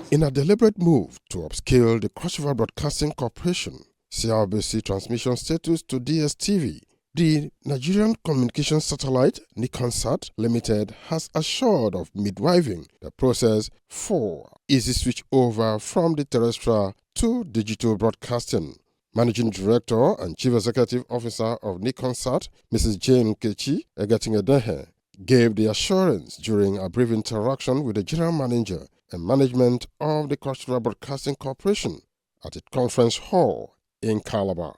In a deliberate move to upscale the Cross-River Broadcasting Corporation (CRBC) transmission status to DSTV, the Nigerian Communications Satellite Nigcomsat Limited has assured of midwifing the process for easy switch over from the terrestrial to digital broadcasting. Managing Director and Chief Executive Officer of Nigcomsat, Mrs. Jane Edehe, gave the assurance during a brief interaction with the General Manager and management of the Cross-River Broadcasting Corporation at its conference hall in Calabar.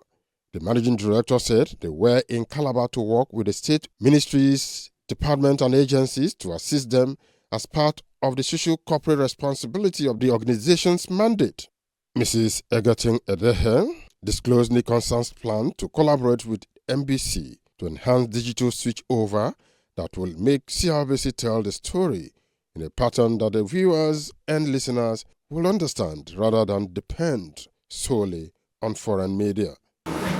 The Managing Director said they were in Calabar to work with the state ministries, departments and agencies to assist them as part of the social corporate responsibility of the organization's mandate. Mrs. Edehe disclosed Nigcomsat's plan to collaborate with MBC to enhance digital switchover that will make CRBC tell the story in a pattern that the viewers and listeners will understand rather than depend solely on foreign media.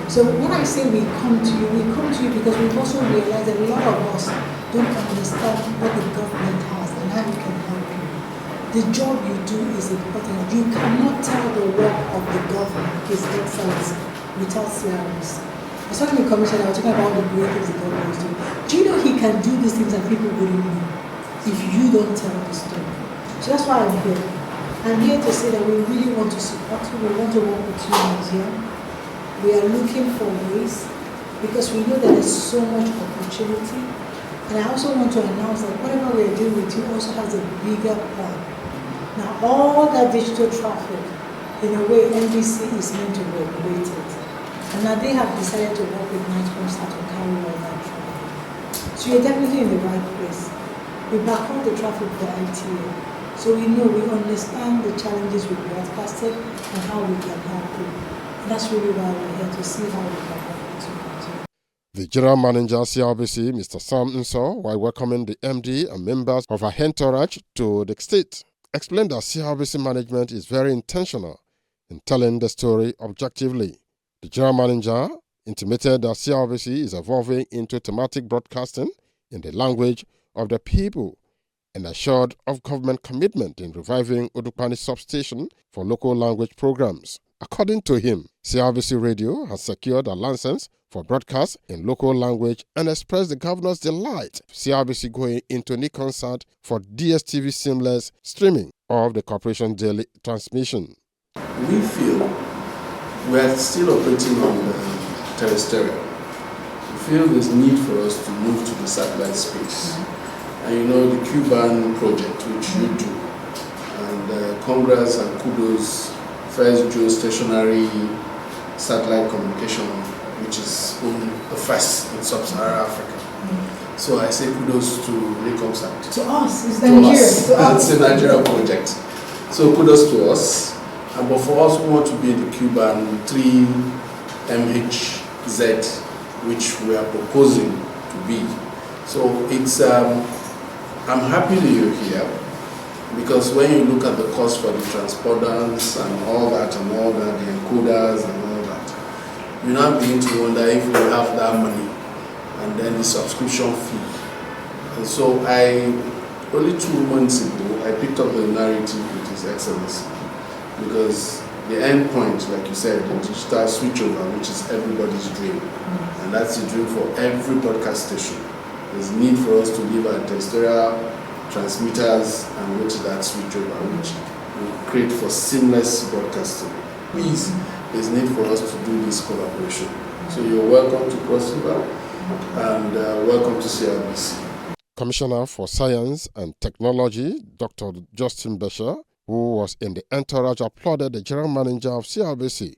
So when I say we come to you because we've also realized that a lot of us don't understand what the government has and how we can help you. The job you do is important. You cannot tell the work of the government, His Excellency, without CRBC. I was talking to the commissioner, I was talking about the great things the government is doing. Do you know he can do these things and people wouldn't know if you don't tell the story? So that's why I'm here. I'm here to say that we really want to support you, we want to work with you in Nigeria. We are looking for ways because we know that there's so much opportunity. And I also want to announce that whatever we are doing with you also has a bigger plan. Now all that digital traffic, in a way NBC is meant to regulate it. And now they have decided to work with Nigcomsat to carry all that traffic. So you're definitely in the right place. We back up the traffic for ITA. So we know, we understand the challenges with broadcasting and how we can help you. And that's really why we're here to see how we can help you. The General Manager CRBC, Mr. Sam Nso, while welcoming the MD and members of her entourage to the state, explained that CRBC management is very intentional in telling the story objectively. The General Manager intimated that CRBC is evolving into thematic broadcasting in the language of the people and assured of government commitment in reviving Udupani substation for local language programs. According to him, CRBC Radio has secured a license for broadcast in local language and expressed the governor's delight of CRBC going into Nigcomsat for DSTV seamless streaming of the corporation daily transmission. We feel we are still operating on the terrestrial. We feel there's need for us to move to the satellite space. And you know the Cuban project, which you do, and congrats and kudos, first geostationary satellite communication, which is the first in sub-Saharan Africa. So I say kudos to Nigcomsat. To us, it's Nigeria. It's a Nigeria project. So kudos to us. But for us, we want to be the Cuban 3MHZ, which we are proposing to be. So it's, I'm happy that you're here, because when you look at the cost for the transponders and all that, the encoders and all that, you now begin to wonder if we have that money and then the subscription fee. And so only 2 months ago, I picked up the narrative with His Excellency. Because the end point, like you said, the digital switchover, which is everybody's dream, and that's the dream for every broadcast station. There's need for us to leave our terrestrial transmitters and go to that switchover, which will create for seamless broadcasting. Please, there's need for us to do this collaboration. So you're welcome to Cross-River and welcome to CRBC. Commissioner for Science and Technology, Dr. Justin Besher, who was in the entourage, applauded the General Manager of CRBC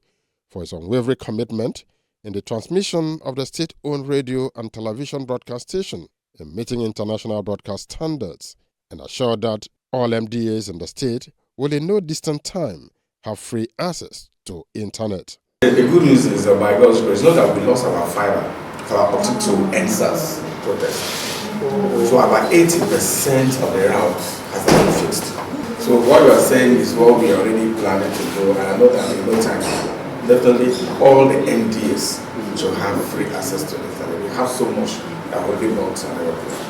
for his unwavering commitment in the transmission of the state-owned radio and television broadcast station in meeting international broadcast standards, and assured that all MDAs in the state will in no distant time have free access to internet. The good news is that by God's grace, not that we lost our fiber, our optic to NSAS protest. So about 80% of the route has been fixed. So what you are saying is what we are already planning to do, and I know that in no time, definitely all the MDAs should have free access to it. We have so much that will be bought and everything.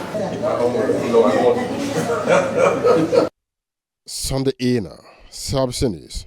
Sunday Ina, Crbc News.